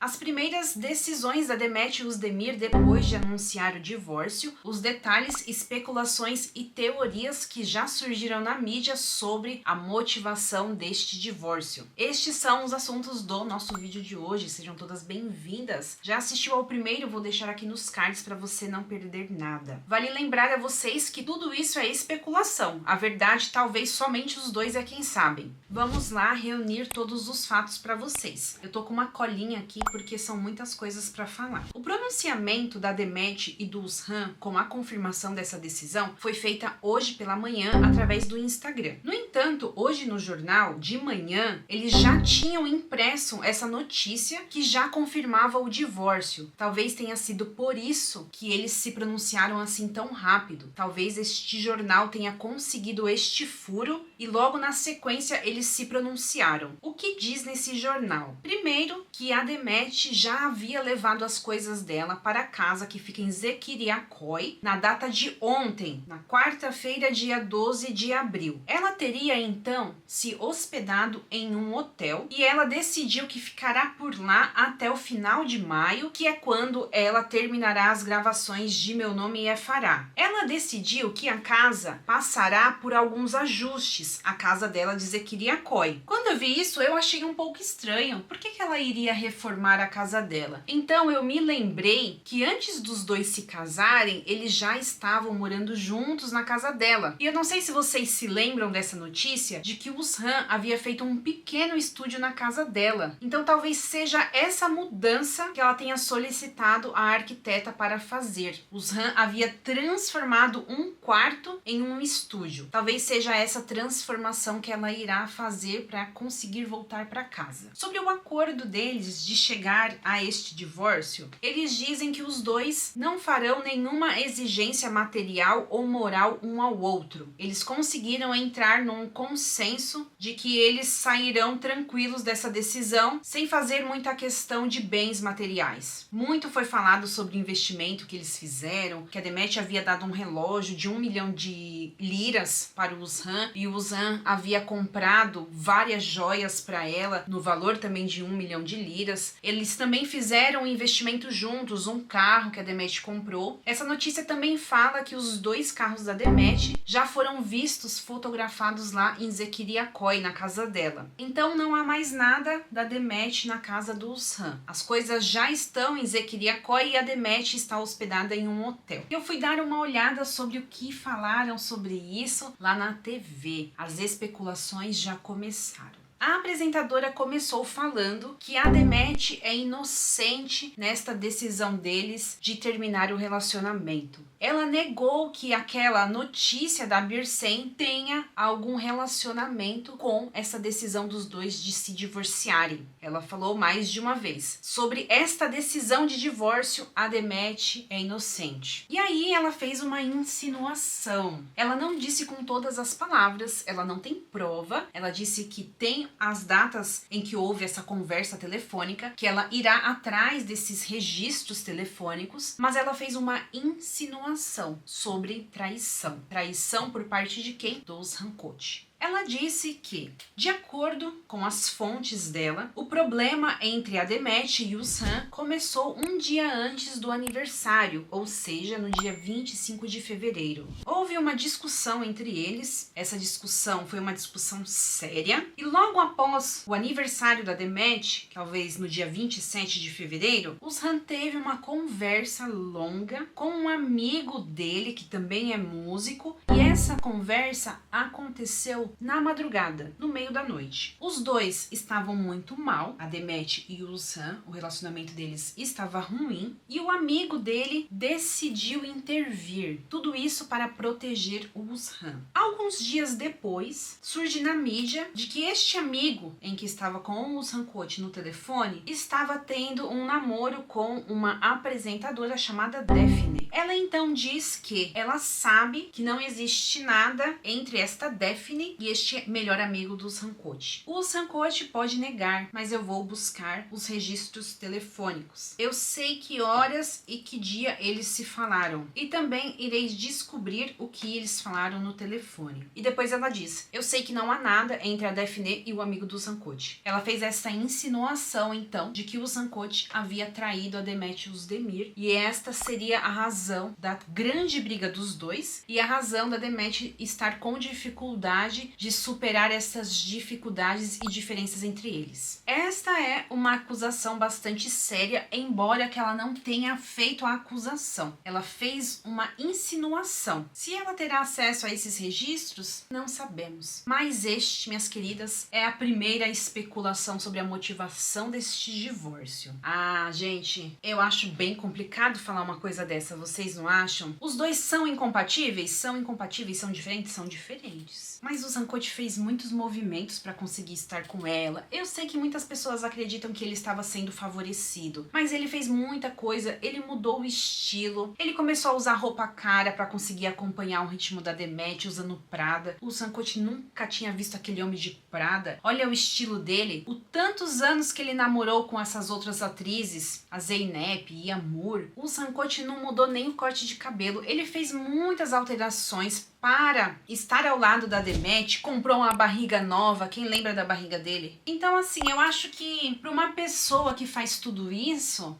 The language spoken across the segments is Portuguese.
As primeiras decisões da Demet e Özdemir depois de anunciar o divórcio, os detalhes, especulações e teorias que já surgiram na mídia sobre a motivação deste divórcio. Estes são os assuntos do nosso vídeo de hoje, sejam todas bem-vindas. Já assistiu ao primeiro? Vou deixar aqui nos cards para você não perder nada. Vale lembrar a vocês que tudo isso é especulação, a verdade talvez somente os dois é quem sabem. Vamos lá reunir todos os fatos para vocês. Eu tô com uma colinha aqui porque são muitas coisas para falar. O pronunciamento da Demet e do Özhan com a confirmação dessa decisão foi feita hoje pela manhã através do Instagram. No entanto, hoje no jornal, de manhã, eles já tinham impresso essa notícia que já confirmava o divórcio. Talvez tenha sido por isso que eles se pronunciaram assim tão rápido. Talvez este jornal tenha conseguido este furo e logo na sequência eles se pronunciaram. O que diz nesse jornal? Primeiro, que a Demet já havia levado as coisas dela para a casa que fica em Zequiriacoy na data de ontem, na quarta-feira, dia 12 de abril. Ela teria então se hospedado em um hotel e ela decidiu que ficará por lá até o final de maio, que é quando ela terminará as gravações de Meu Nome é Fará. Ela decidiu que a casa passará por alguns ajustes, a casa dela de Zequiriacoy. Quando eu vi isso, eu achei um pouco estranho. Por que ela iria reformar a casa dela? Então eu me lembrei que antes dos dois se casarem, eles já estavam morando juntos na casa dela. E eu não sei se vocês se lembram dessa notícia, de que o Özhan havia feito um pequeno estúdio na casa dela. Então talvez seja essa mudança que ela tenha solicitado a arquiteta para fazer. O Özhan havia transformado um quarto em um estúdio. Talvez seja essa transformação que ela irá fazer para conseguir voltar para casa. Sobre o acordo deles de chegar a este divórcio, eles dizem que os dois não farão nenhuma exigência material ou moral um ao outro. Eles conseguiram entrar num consenso de que eles sairão tranquilos dessa decisão sem fazer muita questão de bens materiais. Muito foi falado sobre o investimento que eles fizeram, que a Demet havia dado um relógio de 1 milhão de liras para o Özhan e o Özhan havia comprado várias joias para ela no valor também de 1 milhão de liras. Eles também fizeram um investimento juntos, um carro que a Demet comprou. Essa notícia também fala que os dois carros da Demet já foram vistos fotografados lá em Zequiriacoy, na casa dela. Então não há mais nada da Demet na casa do Özhan. As coisas já estão em Zequiriacoy e a Demet está hospedada em um hotel. Eu fui dar uma olhada sobre o que falaram sobre isso lá na TV. As especulações já começaram. A apresentadora começou falando que a Demet é inocente nesta decisão deles de terminar o relacionamento. Ela negou que aquela notícia da Birsen tenha algum relacionamento com essa decisão dos dois de se divorciarem. Ela falou mais de uma vez. Sobre esta decisão de divórcio, a Demet é inocente. E aí ela fez uma insinuação. Ela não disse com todas as palavras, ela não tem prova. Ela disse que tem as datas em que houve essa conversa telefônica, que ela irá atrás desses registros telefônicos, mas ela fez uma insinuação sobre traição. Traição por parte de quem? Do Özhan Koç. Ela disse que, de acordo com as fontes dela, o problema entre a Demet e o Özhan começou um dia antes do aniversário, ou seja, no dia 25 de fevereiro. Houve uma discussão entre eles, essa discussão foi uma discussão séria, e logo após o aniversário da Demet, talvez no dia 27 de fevereiro, o Özhan teve uma conversa longa com um amigo dele, que também é músico, e essa conversa aconteceu na madrugada, no meio da noite. Os dois estavam muito mal, a Demet e o Özhan, o relacionamento deles estava ruim, e o amigo dele decidiu intervir. Tudo isso para proteger o Özhan. Alguns dias depois, surge na mídia de que este amigo, em que estava com o Özhan Koç no telefone, estava tendo um namoro com uma apresentadora chamada Defne. Ela então diz que ela sabe que não existe existe nada entre esta Daphne e este melhor amigo do Sankochi. O Sankochi pode negar, mas eu vou buscar os registros telefônicos. Eu sei que horas e que dia eles se falaram. E também irei descobrir o que eles falaram no telefone. E depois ela diz: eu sei que não há nada entre a Daphne e o amigo do Sankochi. Ela fez essa insinuação, então, de que o Sankochi havia traído a Demetrius Demir. E esta seria a razão da grande briga dos dois. E a razão da Demetrius estar com dificuldade de superar essas dificuldades e diferenças entre eles. Esta é uma acusação bastante séria, embora que ela não tenha feito a acusação. Ela fez uma insinuação. Se ela terá acesso a esses registros, não sabemos. Mas este, minhas queridas, é a primeira especulação sobre a motivação deste divórcio. Ah, gente, eu acho bem complicado falar uma coisa dessa, vocês não acham? Os dois são incompatíveis? São incompatíveis, são diferentes? São diferentes. Mas o Sankochi fez muitos movimentos para conseguir estar com ela. Eu sei que muitas pessoas acreditam que ele estava sendo favorecido, mas ele fez muita coisa, ele mudou o estilo, ele começou a usar roupa cara para conseguir acompanhar o ritmo da Demet usando Prada. O Sankochi nunca tinha visto aquele homem de Prada. Olha o estilo dele, o tantos anos que ele namorou com essas outras atrizes, a Zeynep e a Moore. O Sankochi não mudou nem o corte de cabelo, ele fez muitas alterações para estar ao lado da Demet, comprou uma barriga nova, quem lembra da barriga dele? Então assim, eu acho que para uma pessoa que faz tudo isso,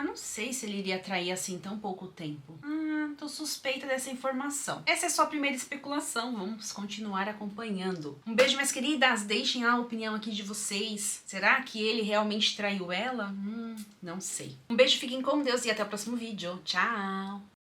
não sei se ele iria atrair assim em tão pouco tempo. Tô suspeita dessa informação. Essa é só a primeira especulação, vamos continuar acompanhando. Um beijo, minhas queridas, deixem a opinião aqui de vocês. Será que ele realmente traiu ela? Não sei. Um beijo, fiquem com Deus e até o próximo vídeo. Tchau!